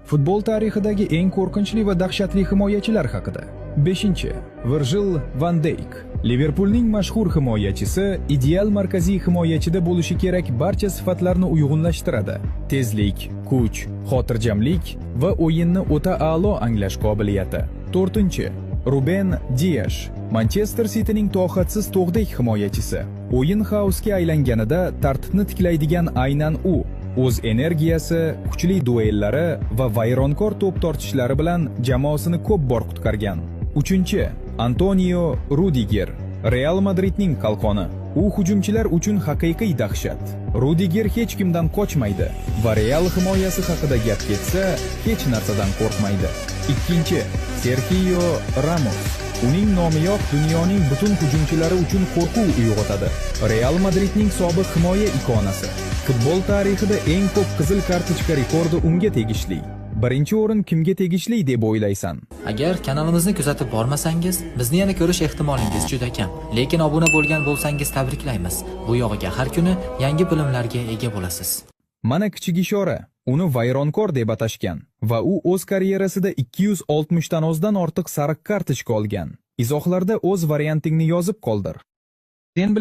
Futbol tarixidagi eng qo'rqinchli va dahshatli himoyachilar haqida. 5. Virgil van Dijk. Liverpulning mashhur himoyachisi ideal markaziy himoyachida bo'lishi kerak barcha sifatlarni uyg'unlashtiradi. Tezlik, kuch, xotirjamlik va o'yinni o'ta a'lo anglash qobiliyati. 4. Ruben Dias. Manchester Cityning toqatsiz to'g'dek himoyachisi. O'yin xaosga aylanganida tartibni tiklaydigan aynan u. O'z energiyasi, kuchli duellari va vayronkor to'p tortishlari bilan jamoasini ko'p bor qutqargan. 3. Antonio Rudiger. Real Madridning qalqoni. U hujumchilar uchun haqiqiy dahshat. Rudiger hech kimdan qochmaydi va Real himoyasi haqida gap ketsa, hech narsadan qo'rqmaydi. 2. Sergio Ramos. Uning nomiyoq dunyoning butun hujumchilari uchun qo'rquv uyg'otadi. Real Madridning sobiq himoya ikonasi. Futbol tarixida eng ko'p qizil kartochka rekordi unga tegishli. Birinchi o'rin kimga tegishli deb o'ylaysan? Agar kanalimizni kuzatib bormasangiz, bizni yana ko'rish ehtimolingiz juda kam. Lekin obuna bo'lgan bo'lsangiz tabriklaymiz. Bu yog'iga har kuni yangi bilimlarga ega bo'lasiz. Mana kichik ishora. Uni vayronkor deb atashgan va u o'z karyerasida 260 dan ozdan ortiq sariq kartochka olgan. Izohlarda o'z variantingni yozib qoldir. Sen